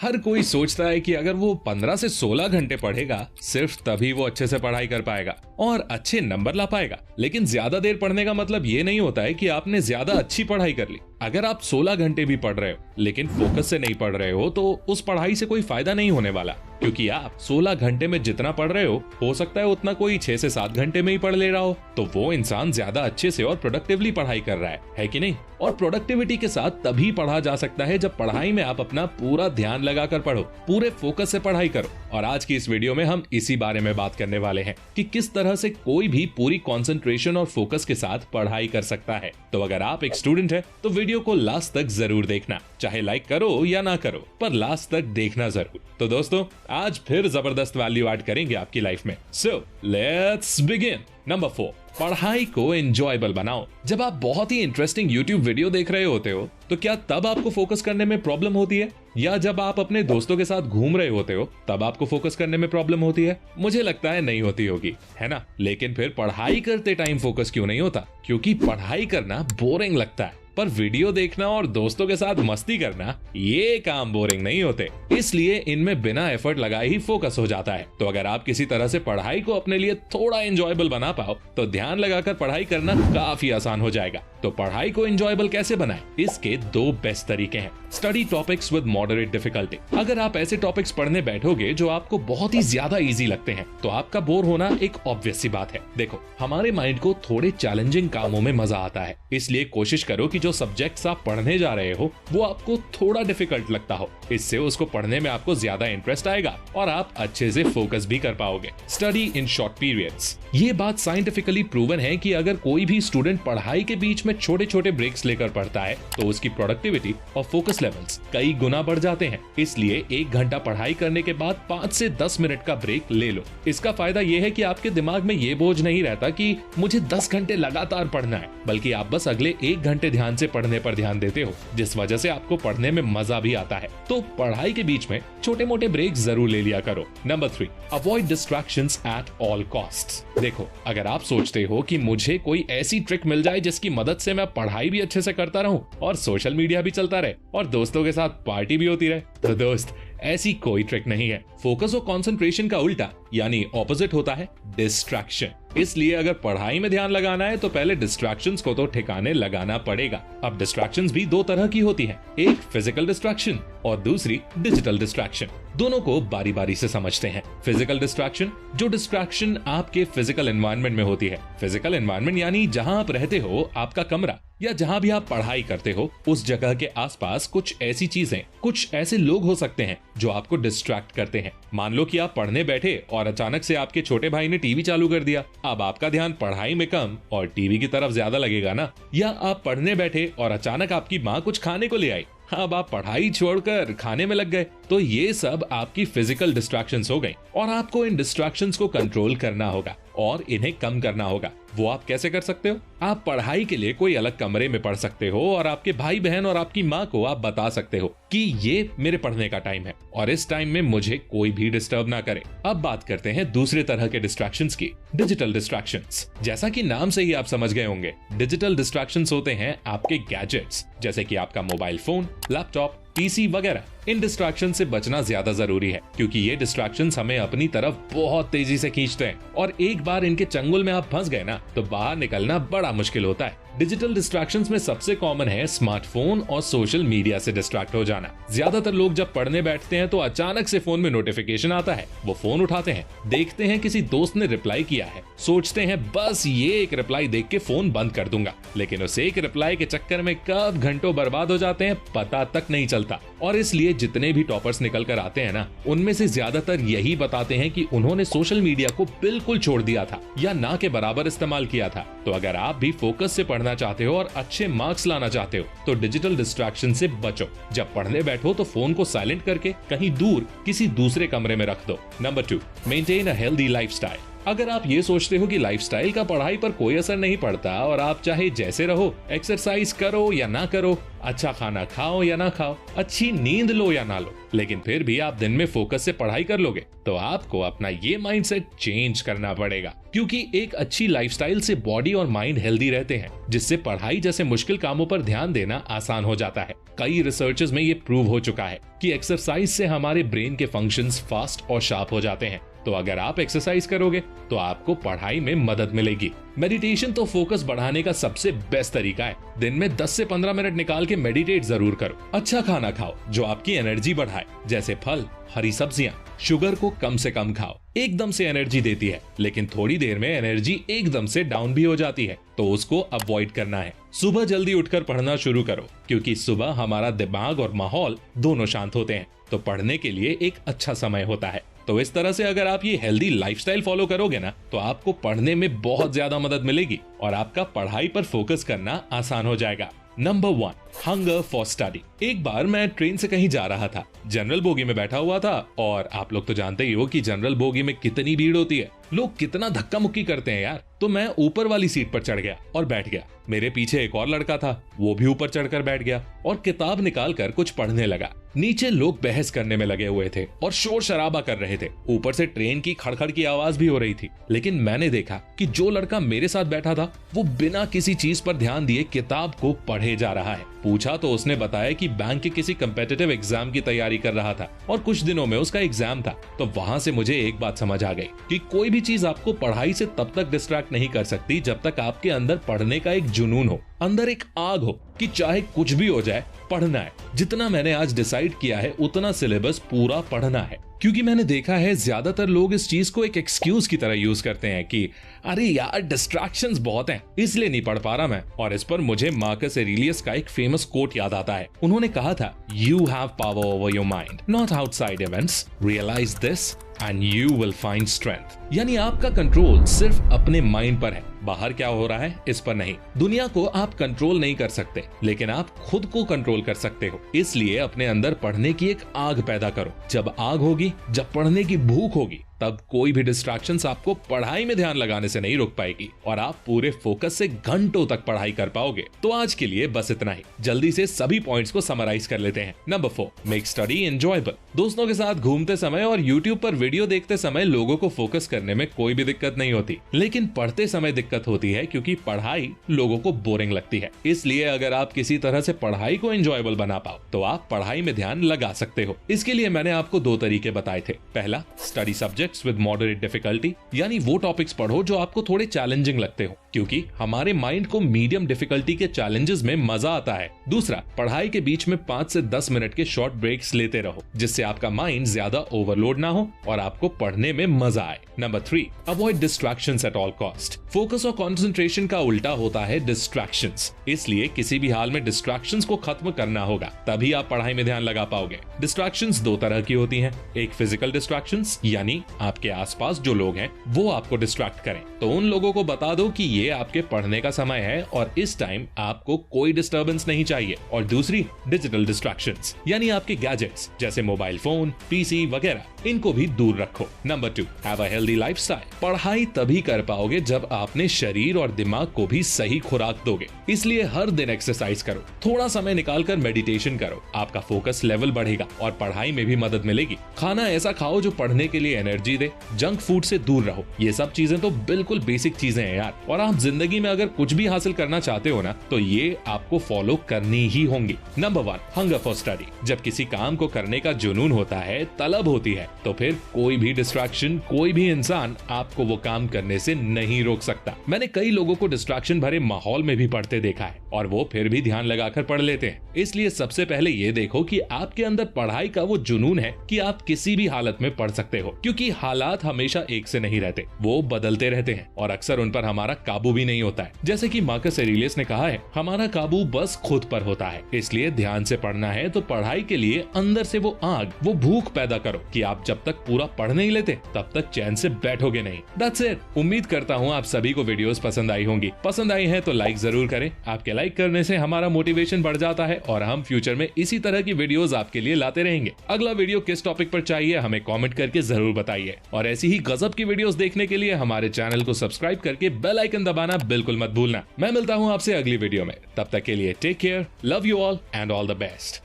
हर कोई सोचता है कि अगर वो 15 से 16 घंटे पढ़ेगा सिर्फ तभी वो अच्छे से पढ़ाई कर पाएगा और अच्छे नंबर ला पाएगा। लेकिन ज्यादा देर पढ़ने का मतलब ये नहीं होता है कि आपने ज्यादा अच्छी पढ़ाई कर ली। अगर आप 16 घंटे भी पढ़ रहे हो लेकिन फोकस से नहीं पढ़ रहे हो तो उस पढ़ाई से कोई फायदा नहीं होने वाला, क्योंकि आप 16 घंटे में जितना पढ़ रहे हो सकता है उतना कोई 6 से 7 घंटे में ही पढ़ ले रहा हो। तो वो इंसान ज्यादा अच्छे से और प्रोडक्टिवली पढ़ाई कर रहा है कि नहीं? और प्रोडक्टिविटी के साथ तभी पढ़ा जा सकता है जब पढ़ाई में आप अपना पूरा ध्यान लगाकर पढ़ो, पूरे फोकस से पढ़ाई करो। और आज की इस वीडियो में हम इसी बारे में बात करने वाले हैं कि किस तरह से कोई भी पूरी कंसंट्रेशन और फोकस के साथ पढ़ाई कर सकता है। तो अगर आप एक स्टूडेंट है तो वीडियो को लास्ट तक जरूर देखना, चाहे लाइक करो या ना करो, पर लास्ट तक देखना जरूर। तो दोस्तों, आज फिर जबरदस्त वैल्यू ऐड करेंगे आपकी लाइफ में। So let's begin. नंबर 4, पढ़ाई को एंजॉयबल बनाओ। जब आप बहुत ही इंटरेस्टिंग यूट्यूब वीडियो देख रहे होते हो तो क्या तब आपको फोकस करने में प्रॉब्लम होती है, या जब आप अपने दोस्तों के साथ घूम रहे होते हो तब आपको फोकस करने में प्रॉब्लम होती है? मुझे लगता है नहीं होती होगी, है ना? लेकिन फिर पढ़ाई करते टाइम फोकस क्यों नहीं होता? क्योंकि पढ़ाई करना बोरिंग लगता है, पर वीडियो देखना और दोस्तों के साथ मस्ती करना ये काम बोरिंग नहीं होते, इसलिए इनमें बिना एफर्ट लगाए ही फोकस हो जाता है। तो अगर आप किसी तरह से पढ़ाई को अपने लिए थोड़ा एंजॉयबल बना पाओ तो ध्यान लगाकर पढ़ाई करना काफी आसान हो जाएगा। तो पढ़ाई को एंजॉयबल कैसे बनाएं? इसके 2 बेस्ट तरीके हैं। Study topics with moderate difficulty. अगर आप ऐसे टॉपिक्स पढ़ने बैठोगे जो आपको बहुत ही ज्यादा इजी लगते हैं तो आपका बोर होना एक ऑब्वियस सी बात है। देखो, हमारे माइंड को थोड़े चैलेंजिंग कामों में मजा आता है, इसलिए कोशिश करो कि जो सब्जेक्ट्स आप पढ़ने जा रहे हो वो आपको थोड़ा डिफिकल्ट लगता हो। इससे उसको पढ़ने में आपको ज्यादा इंटरेस्ट आएगा और आप अच्छे से फोकस भी कर पाओगे। Study in short periods. ये बात साइंटिफिकली प्रूवन है कि अगर कोई भी स्टूडेंट पढ़ाई के बीच में छोटे छोटे ब्रेक्स लेकर पढ़ता है तो उसकी प्रोडक्टिविटी और फोकस लेवल्स कई गुना बढ़ जाते हैं। इसलिए 1 घंटा पढ़ाई करने के बाद 5 से 10 मिनट का ब्रेक ले लो। इसका फायदा यह है कि आपके दिमाग में ये बोझ नहीं रहता कि मुझे 10 घंटे लगातार पढ़ना है, बल्कि आप बस अगले 1 घंटे ध्यान से पढ़ने पर ध्यान देते हो, जिस वजह से आपको पढ़ने में मजा भी आता है। तो पढ़ाई के बीच में छोटे मोटे ब्रेक जरूर ले लिया करो। Number 3, avoid distractions at all costs. देखो, अगर आप सोचते हो कि मुझे कोई ऐसी ट्रिक मिल जाए जिसकी मदद से मैं पढ़ाई भी अच्छे से करता रहूं और सोशल मीडिया भी चलता रहे और दोस्तों के साथ पार्टी भी होती रहे, तो दोस्त ऐसी कोई ट्रिक नहीं है। फोकस और कंसंट्रेशन का उल्टा यानी ऑपोजिट होता है डिस्ट्रैक्शन। इसलिए अगर पढ़ाई में ध्यान लगाना है तो पहले डिस्ट्रैक्शंस को तो ठिकाने लगाना पड़ेगा। अब डिस्ट्रैक्शंस भी 2 तरह की होती हैं, एक फिजिकल डिस्ट्रैक्शन और दूसरी डिजिटल डिस्ट्रैक्शन। दोनों को बारी बारी से समझते हैं। फिजिकल डिस्ट्रैक्शन, जो डिस्ट्रैक्शन आपके फिजिकल एनवायरनमेंट में होती है। फिजिकल एनवायरनमेंट यानी जहां आप रहते हो, आपका कमरा या जहां भी आप पढ़ाई करते हो उस जगह के आसपास कुछ ऐसी चीजें, कुछ ऐसे लोग हो सकते हैं जो आपको डिस्ट्रैक्ट करते हैं। मान लो कि आप पढ़ने बैठे और अचानक से आपके छोटे भाई ने टीवी चालू कर दिया। अब आपका ध्यान पढ़ाई में कम और टीवी की तरफ ज्यादा लगेगा ना। या आप पढ़ने बैठे और अचानक आपकी माँ कुछ खाने को ले आई, अब आप पढ़ाई छोड़कर खाने में लग गए। तो ये सब आपकी फिजिकल डिस्ट्रैक्शंस हो गई और आपको इन डिस्ट्रैक्शंस को कंट्रोल करना होगा और इन्हें कम करना होगा। वो आप कैसे कर सकते हो? आप पढ़ाई के लिए कोई अलग कमरे में पढ़ सकते हो और आपके भाई बहन और आपकी माँ को आप बता सकते हो कि ये मेरे पढ़ने का टाइम है और इस टाइम में मुझे कोई भी डिस्टर्ब ना करे। अब बात करते हैं दूसरे तरह के डिस्ट्रैक्शंस की, डिजिटल डिस्ट्रैक्शंस। जैसा कि नाम से ही आप समझ गए होंगे, डिजिटल डिस्ट्रैक्शंस होते हैं आपके गैजेट्स, जैसे कि आपका मोबाइल फोन, लैपटॉप, पीसी वगैरह। इन डिस्ट्रैक्शन से बचना ज्यादा जरूरी है क्योंकि ये डिस्ट्रैक्शंस हमें अपनी तरफ बहुत तेजी से खींचते हैं और एक बार इनके चंगुल में आप फंस गए ना तो बाहर निकलना बड़ा मुश्किल होता है। डिजिटल डिस्ट्रैक्शंस में सबसे कॉमन है स्मार्टफोन और सोशल मीडिया से डिस्ट्रैक्ट हो जाना। ज्यादातर लोग जब पढ़ने बैठते हैं तो अचानक से फोन में नोटिफिकेशन आता है, वो फोन उठाते हैं, देखते हैं किसी दोस्त ने रिप्लाई किया है, सोचते हैं बस ये एक रिप्लाई देख के फोन बंद कर दूंगा, लेकिन उस एक रिप्लाई के चक्कर में कब घंटों बर्बाद हो जाते हैं पता तक नहीं चलता। और इसलिए जितने भी टॉपर्स निकल कर आते हैं ना, उनमें से ज्यादातर यही बताते हैं कि उन्होंने सोशल मीडिया को बिल्कुल छोड़ दिया था या ना के बराबर इस्तेमाल किया था। तो अगर आप भी फोकस से पढ़ना चाहते हो और अच्छे मार्क्स लाना चाहते हो तो डिजिटल डिस्ट्रैक्शन से बचो। जब पढ़ने बैठो तो फोन को साइलेंट करके कहीं दूर किसी दूसरे कमरे में रख दो। Number 2, maintain a healthy lifestyle. अगर आप ये सोचते हो कि लाइफस्टाइल का पढ़ाई पर कोई असर नहीं पड़ता और आप चाहे जैसे रहो, एक्सरसाइज करो या ना करो, अच्छा खाना खाओ या ना खाओ, अच्छी नींद लो या ना लो, लेकिन फिर भी आप दिन में फोकस से पढ़ाई कर लोगे, तो आपको अपना ये माइंडसेट चेंज करना पड़ेगा। क्योंकि एक अच्छी लाइफस्टाइल से बॉडी और माइंड हेल्दी रहते हैं, जिससे पढ़ाई जैसे मुश्किल कामों पर ध्यान देना आसान हो जाता है। कई रिसर्चेस में ये प्रूव हो चुका है कि एक्सरसाइज से हमारे ब्रेन के फंक्शंस फास्ट और शार्प हो जाते हैं। तो अगर आप एक्सरसाइज करोगे तो आपको पढ़ाई में मदद मिलेगी। मेडिटेशन तो फोकस बढ़ाने का सबसे बेस्ट तरीका है। दिन में 10 से 15 मिनट निकाल के मेडिटेट जरूर करो। अच्छा खाना खाओ जो आपकी एनर्जी बढ़ाए, जैसे फल, हरी सब्जियां। शुगर को कम से कम खाओ, एकदम से एनर्जी देती है, लेकिन थोड़ी देर में एनर्जी एकदम से डाउन भी हो जाती है, तो उसको अवॉइड करना है। सुबह जल्दी उठकर पढ़ना शुरू करो, क्योंकि सुबह हमारा दिमाग और माहौल दोनों शांत होते हैं, तो पढ़ने के लिए एक अच्छा समय होता है। तो इस तरह से अगर आप ये हेल्दी लाइफस्टाइल फॉलो करोगे ना, तो आपको पढ़ने में बहुत ज्यादा मदद मिलेगी और आपका पढ़ाई पर फोकस करना आसान हो जाएगा। Number 1, hunger for study. एक बार मैं ट्रेन से कहीं जा रहा था, जनरल बोगी में बैठा हुआ था, और आप लोग तो जानते ही हो कि जनरल बोगी में कितनी भीड़ होती है, लोग कितना धक्का मुक्की करते हैं यार। तो मैं ऊपर वाली सीट पर चढ़ गया और बैठ गया। मेरे पीछे एक और लड़का था, वो भी ऊपर चढ़कर बैठ गया और किताब निकाल कर कुछ पढ़ने लगा। नीचे लोग बहस करने में लगे हुए थे और शोर शराबा कर रहे थे। ऊपर से ट्रेन की खड़खड़ की आवाज भी हो रही थी। लेकिन मैंने देखा कि जो लड़का मेरे साथ बैठा था, वो बिना किसी चीज पर ध्यान दिए किताब को पढ़े जा रहा है। पूछा तो उसने बताया कि बैंक के किसी कम्पिटिटिव एग्जाम की तैयारी कर रहा था और कुछ दिनों में उसका एग्जाम था। तो वहां से मुझे एक बात समझ आ गई कि कोई भी चीज आपको पढ़ाई से तब तक डिस्ट्रैक्ट नहीं कर सकती जब तक आपके अंदर पढ़ने का एक जुनून हो, अंदर एक आग हो कि चाहे कुछ भी हो जाए पढ़ना है। जितना मैंने आज डिसाइड किया है उतना सिलेबस पूरा पढ़ना है, क्योंकि मैंने देखा है ज्यादातर लोग इस चीज को एक एक्सक्यूज की तरह यूज करते हैं कि अरे यार डिस्ट्रैक्शंस बहुत हैं, इसलिए नहीं पढ़ पा रहा मैं। और इस पर मुझे मार्कस एरेलियस का एक फेमस कोट याद आता है। उन्होंने कहा था, you have power over your mind, not outside events, realize this and you will find strength. यानी आपका कंट्रोल सिर्फ अपने माइंड पर है, बाहर क्या हो रहा है इस पर नहीं। दुनिया को आप कंट्रोल नहीं कर सकते, लेकिन आप खुद को कंट्रोल कर सकते हो। इसलिए अपने अंदर पढ़ने की एक आग पैदा करो। जब आग होगी, जब पढ़ने की भूख होगी, तब कोई भी डिस्ट्रैक्शंस आपको पढ़ाई में ध्यान लगाने से नहीं रोक पाएगी और आप पूरे फोकस से घंटों तक पढ़ाई कर पाओगे। तो आज के लिए बस इतना ही। जल्दी से सभी पॉइंट्स को समराइज कर लेते हैं। Number 4, make study enjoyable. दोस्तों के साथ घूमते समय और यूट्यूब पर वीडियो देखते समय लोगों को फोकस करने में कोई भी दिक्कत नहीं होती, लेकिन पढ़ते समय दिक्कत होती है, क्योंकि पढ़ाई लोगों को बोरिंग लगती है। इसलिए अगर आप किसी तरह से पढ़ाई को एंजॉयबल बना पाओ, तो आप पढ़ाई में ध्यान लगा सकते हो। इसके लिए मैंने आपको 2 तरीके बताए थे। पहला, study subjects with moderate difficulty, यानी वो टॉपिक्स पढ़ो जो आपको थोड़े चैलेंजिंग लगते हो, क्योंकि हमारे माइंड को मीडियम डिफिकल्टी के चैलेंजेस में मजा आता है। दूसरा, पढ़ाई के बीच में 5 से 10 मिनट के शॉर्ट ब्रेक्स लेते रहो, जिससे आपका माइंड ज्यादा ओवरलोड ना हो और आपको पढ़ने में मजा आए। Number 3, avoid distractions at all cost. Focus और कंसंट्रेशन का उल्टा होता है डिस्ट्रैक्शंस, इसलिए किसी भी हाल में डिस्ट्रैक्शंस को खत्म करना होगा, तभी आप पढ़ाई में ध्यान लगा पाओगे। डिस्ट्रैक्शंस 2 तरह की होती हैं। एक फिजिकल डिस्ट्रैक्शंस, यानी आपके आसपास जो लोग हैं वो आपको डिस्ट्रैक्ट करें, तो उन लोगों को बता दो कि ये आपके पढ़ने का समय है और इस टाइम आपको कोई डिस्टर्बेंस नहीं चाहिए। और दूसरी, डिजिटल डिस्ट्रैक्शंस, यानी आपके गैजेट्स जैसे मोबाइल फोन, पीसी वगैरह, इनको भी दूर रखो। Number 2, have a healthy lifestyle. पढ़ाई तभी कर पाओगे जब आपने शरीर और दिमाग को भी सही खुराक दोगे। इसलिए हर दिन एक्सरसाइज करो, थोड़ा समय निकालकर मेडिटेशन करो, आपका फोकस लेवल बढ़ेगा और पढ़ाई में भी मदद मिलेगी। खाना ऐसा खाओ जो पढ़ने के लिए एनर्जी दे, जंक फूड से दूर रहो। ये सब चीजें तो बिल्कुल बेसिक चीजें हैं यार, और आप जिंदगी में अगर कुछ भी हासिल करना चाहते हो ना, तो ये आपको फॉलो करनी ही होंगी। Number 1, hunger for study. जब किसी काम को करने का जुनून होता है, तलब होती है, तो फिर कोई भी डिस्ट्रैक्शन, कोई भी इंसान आपको वो काम करने से नहीं रोक सकता। मैंने कई लोगों को डिस्ट्रैक्शन भरे माहौल में भी पढ़ते देखा है और वो फिर भी ध्यान लगाकर पढ़ लेते हैं। इसलिए सबसे पहले ये देखो कि आपके अंदर पढ़ाई का वो जुनून है कि आप किसी भी हालत में पढ़ सकते हो, क्योंकि हालात हमेशा एक से नहीं रहते, वो बदलते रहते हैं और अक्सर उन पर हमारा काबू काबू भी नहीं होता है। जैसे कि मार्कस एरेलियस ने कहा है, हमारा काबू बस खुद पर होता है। इसलिए ध्यान से पढ़ना है तो पढ़ाई के लिए अंदर से वो आग, वो भूख पैदा करो कि आप जब तक पूरा पढ़ नहीं लेते तब तक चैन से बैठोगे नहीं। That's it. उम्मीद करता हूँ आप सभी को वीडियोस पसंद आई होंगी। पसंद आई है तो लाइक जरूर करें। आपके लाइक करने से हमारा मोटिवेशन बढ़ जाता है और हम फ्यूचर में इसी तरह की वीडियोस आपके लिए लाते रहेंगे। अगला वीडियो किस टॉपिक पर चाहिए हमें कमेंट करके जरूर बताइए और ऐसी ही गजब की वीडियोस देखने के लिए हमारे चैनल को सब्सक्राइब करके बेल आइकन दबाना बिल्कुल मत भूलना। मैं मिलता हूँ आपसे अगली वीडियो में। तब तक के लिए take care, love you all and all the best.